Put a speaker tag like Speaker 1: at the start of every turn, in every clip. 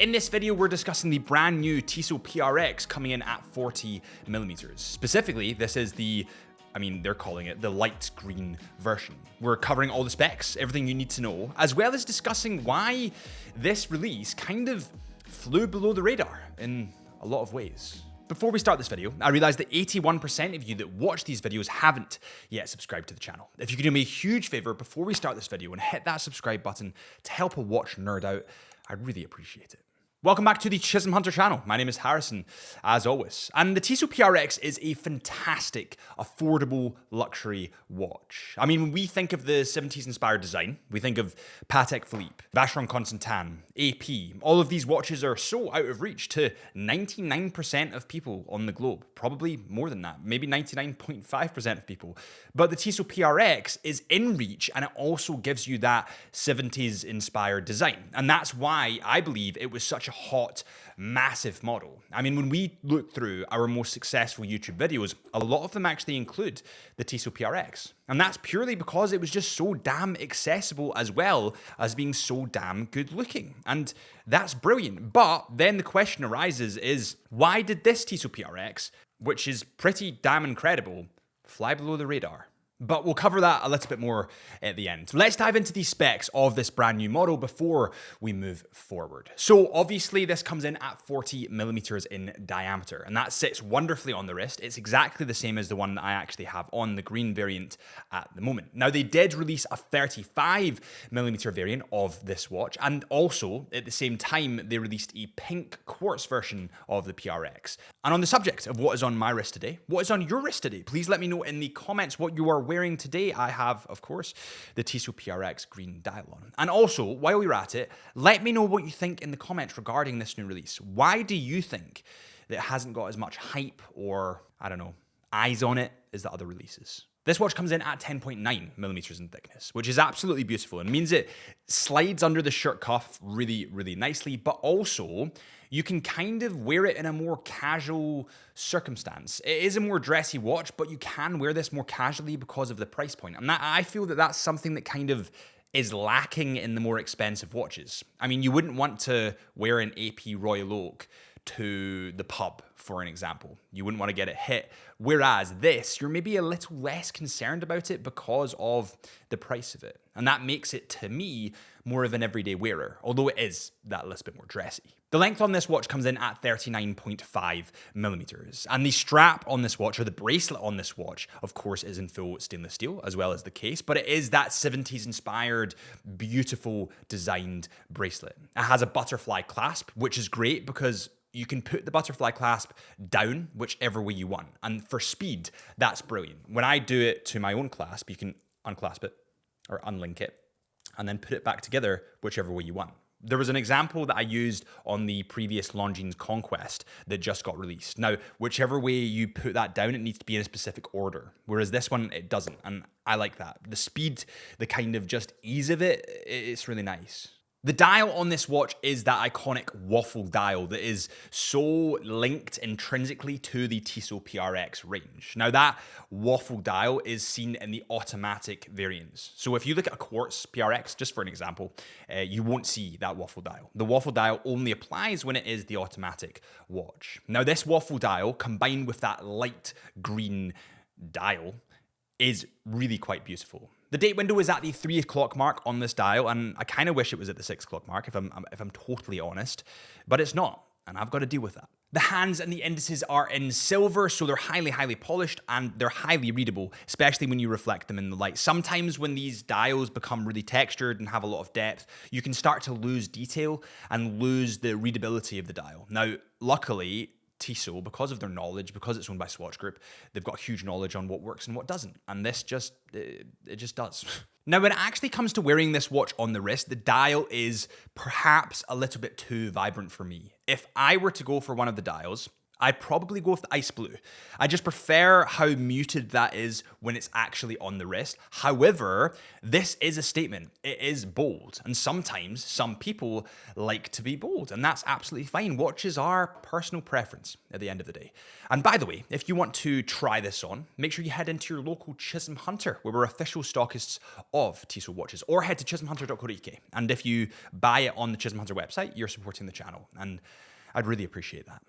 Speaker 1: In this video, we're discussing the brand new Tissot PRX coming in at 40mm. Specifically, this is they're calling it the light green version. We're covering all the specs, everything you need to know, as well as discussing why this release kind of flew below the radar in a lot of ways. Before we start this video, I realize that 81% of you that watch these videos haven't yet subscribed to the channel. If you could do me a huge favor before we start this video and hit that subscribe button to help a watch nerd out, I'd really appreciate it. Welcome back to the Chisholm Hunter channel. My name is Harrison, as always. And the Tissot PRX is a fantastic, affordable luxury watch. I mean, when we think of the 70s inspired design, we think of Patek Philippe, Vacheron Constantin, AP. All of these watches are so out of reach to 99% of people on the globe. Probably more than that, maybe 99.5% of people. But the Tissot PRX is in reach, and it also gives you that 70s inspired design. And that's why I believe it was such a hot, massive model. I mean, when we look through our most successful YouTube videos, a lot of them actually include the Tissot PRX. And that's purely because it was just so damn accessible as well as being so damn good looking. And that's brilliant. But then the question arises is, why did this Tissot PRX, which is pretty damn incredible, fly below the radar? But we'll cover that a little bit more at the end. Let's dive into the specs of this brand new model before we move forward. So obviously this comes in at 40mm in diameter, and that sits wonderfully on the wrist. It's exactly the same as the one that I actually have on the green variant at the moment. Now they did release a 35mm variant of this watch, and also at the same time they released a pink quartz version of the PRX. And on the subject of what is on my wrist today, what is on your wrist today, please let me know in the comments what you are wearing today. I have, of course, the Tissot PRX green dial on. And also, while we're at it, let me know what you think in the comments regarding this new release. Why do you think that it hasn't got as much hype or, I don't know, eyes on it as the other releases? This watch comes in at 10.9mm in thickness, which is absolutely beautiful and means it slides under the shirt cuff really, really nicely, but also you can kind of wear it in a more casual circumstance. It is a more dressy watch, but you can wear this more casually because of the price point. And I feel that that's something that kind of is lacking in the more expensive watches. I mean, you wouldn't want to wear an AP Royal Oak to the pub, for an example. You wouldn't want to get it hit. Whereas this, you're maybe a little less concerned about it because of the price of it. And that makes it, to me, more of an everyday wearer, although it is that little bit more dressy. The length on this watch comes in at 39.5mm. And the strap on this watch, or the bracelet on this watch, of course, is in full stainless steel, as well as the case, but it is that 70s inspired, beautiful designed bracelet. It has a butterfly clasp, which is great because you can put the butterfly clasp down whichever way you want. And for speed, that's brilliant. When I do it to my own clasp, you can unclasp it or unlink it and then put it back together whichever way you want. There was an example that I used on the previous Longines Conquest that just got released. Now, whichever way you put that down, it needs to be in a specific order. Whereas this one, it doesn't. And I like that. The speed, the kind of just ease of it, it's really nice. The dial on this watch is that iconic waffle dial that is so linked intrinsically to the Tissot PRX range. Now that waffle dial is seen in the automatic variants. So if you look at a quartz PRX, just for an example, you won't see that waffle dial. The waffle dial only applies when it is the automatic watch. Now this waffle dial combined with that light green dial is really quite beautiful. The date window is at the 3 o'clock mark on this dial, and I kind of wish it was at the 6 o'clock mark, if I'm totally honest, but it's not, and I've got to deal with that. The hands and the indices are in silver, so they're highly, highly polished, and they're highly readable, especially when you reflect them in the light. Sometimes when these dials become really textured and have a lot of depth, you can start to lose detail and lose the readability of the dial. Now, luckily, Tissot, because of their knowledge, because it's owned by Swatch Group, they've got huge knowledge on what works and what doesn't. And this just, it just does. Now, when it actually comes to wearing this watch on the wrist, the dial is perhaps a little bit too vibrant for me. If I were to go for one of the dials, I'd probably go with the ice blue. I just prefer how muted that is when it's actually on the wrist. However, this is a statement. It is bold. And sometimes some people like to be bold, and that's absolutely fine. Watches are personal preference at the end of the day. And by the way, if you want to try this on, make sure you head into your local Chisholm Hunter, where we're official stockists of Tissot watches, or head to chisholmhunter.co.uk. And if you buy it on the Chisholm Hunter website, you're supporting the channel. And I'd really appreciate that.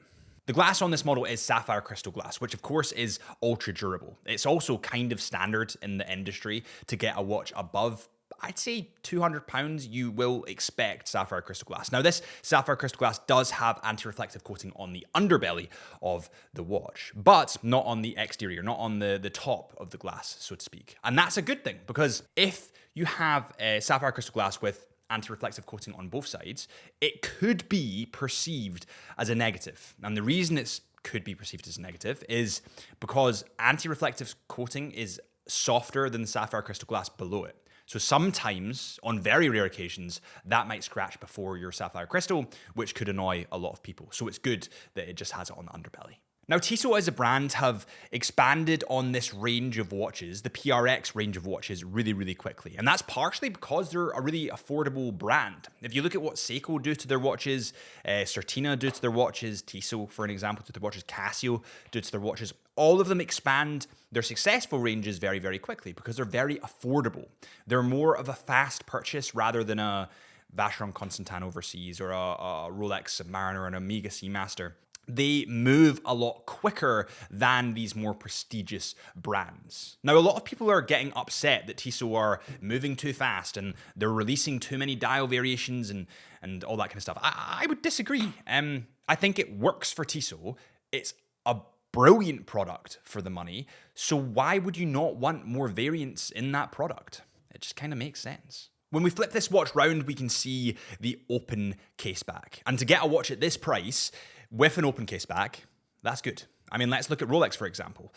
Speaker 1: The glass on this model is sapphire crystal glass, which of course is ultra durable. It's also kind of standard in the industry to get a watch above, I'd say £200, you will expect sapphire crystal glass. Now, this sapphire crystal glass does have anti-reflective coating on the underbelly of the watch, but not on the exterior, not on the top of the glass, so to speak. And that's a good thing, because if you have a sapphire crystal glass with anti-reflective coating on both sides, it could be perceived as a negative. And the reason it could be perceived as a negative is because anti-reflective coating is softer than the sapphire crystal glass below it. So sometimes, on very rare occasions, that might scratch before your sapphire crystal, which could annoy a lot of people. So it's good that it just has it on the underbelly. Now, Tissot as a brand have expanded on this range of watches, the PRX range of watches, really, really quickly. And that's partially because they're a really affordable brand. If you look at what Seiko do to their watches, Certina do to their watches, Tissot, for an example, to their watches, Casio do to their watches, all of them expand their successful ranges very, very quickly because they're very affordable. They're more of a fast purchase rather than a Vacheron Constantin overseas or a Rolex Submariner or an Omega Seamaster. They move a lot quicker than these more prestigious brands. Now, a lot of people are getting upset that Tissot are moving too fast and they're releasing too many dial variations and all that kind of stuff. I would disagree. I think it works for Tissot. It's a brilliant product for the money. So why would you not want more variants in that product? It just kind of makes sense. When we flip this watch round, we can see the open case back. And to get a watch at this price with an open case back, that's good. I mean, let's look at Rolex, for example.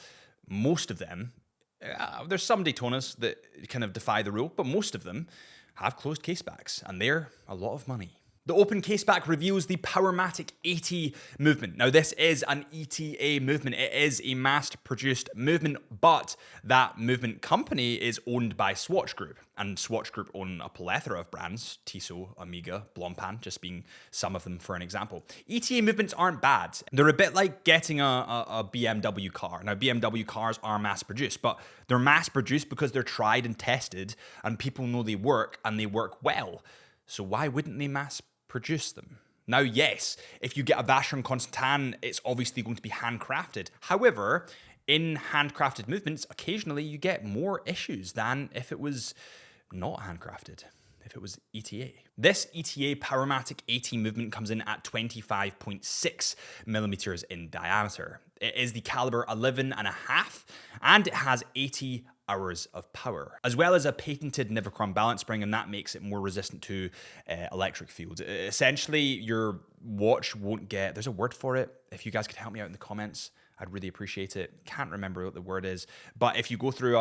Speaker 1: Most of them, there's some Daytonas that kind of defy the rule, but most of them have closed case backs, and they're a lot of money. The open caseback reveals the Powermatic 80 movement. Now, this is an ETA movement. It is a mass-produced movement, but that movement company is owned by Swatch Group. And Swatch Group own a plethora of brands, Tissot, Omega, Blancpain, just being some of them for an example. ETA movements aren't bad. They're a bit like getting a BMW car. Now, BMW cars are mass-produced, but they're mass-produced because they're tried and tested, and people know they work, and they work well. So why wouldn't they mass-produce them? Now, yes, if you get a Vacheron Constantin, it's obviously going to be handcrafted. However, in handcrafted movements, occasionally you get more issues than if it was not handcrafted, if it was ETA. This ETA Powermatic 80 movement comes in at 25.6 millimeters in diameter. It is the caliber 11.5, and it has 80 hours of power, as well as a patented Nivercron balance spring, and that makes it more resistant to electric fields. Essentially, your watch won't get, there's a word for it. If you guys could help me out in the comments, I'd really appreciate it. Can't remember what the word is, but if you go through,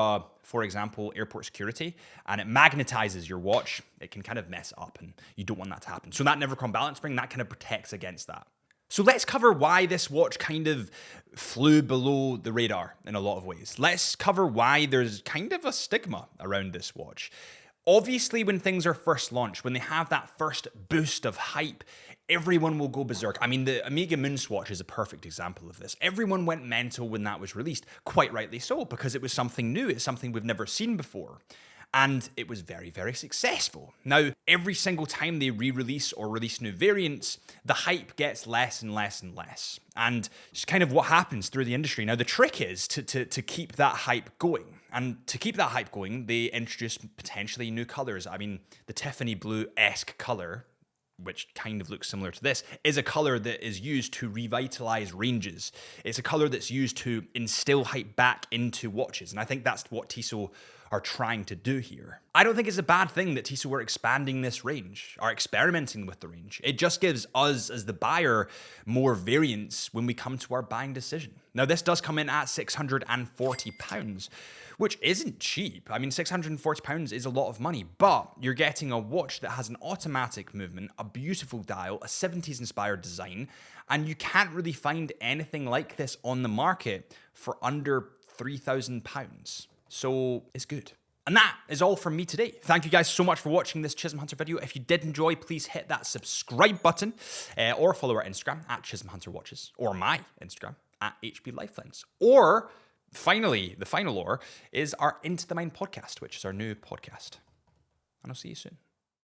Speaker 1: for example, airport security, and it magnetizes your watch, it can kind of mess up, and you don't want that to happen. So that Nivercron balance spring, that kind of protects against that. So let's cover why this watch kind of flew below the radar in a lot of ways. Let's cover why there's kind of a stigma around this watch. Obviously, when things are first launched, when they have that first boost of hype, everyone will go berserk. I mean, the Omega Moonswatch is a perfect example of this. Everyone went mental when that was released, quite rightly so, because it was something new. It's something we've never seen before. And it was very, very successful. Now, every single time they re-release or release new variants, the hype gets less and less and less. And it's kind of what happens through the industry. Now, the trick is to keep that hype going. And to keep that hype going, they introduce potentially new colors. I mean, the Tiffany blue-esque color, which kind of looks similar to this, is a color that is used to revitalize ranges. It's a color that's used to instill hype back into watches. And I think that's what Tissot are trying to do here. I don't think it's a bad thing that Tissot were expanding this range, are experimenting with the range. It just gives us, as the buyer, more variance when we come to our buying decision. Now, this does come in at £640, which isn't cheap. I mean, £640 is a lot of money, but you're getting a watch that has an automatic movement, a beautiful dial, a 70s inspired design, and you can't really find anything like this on the market for under £3,000. So it's good. And that is all from me today. Thank you guys so much for watching this Chisholm Hunter video. If you did enjoy, please hit that subscribe button or follow our Instagram at Chisholm Hunter Watches, or my Instagram at HB Lifelens. Or finally, the final lore is our Into the Mind podcast, which is our new podcast. And I'll see you soon.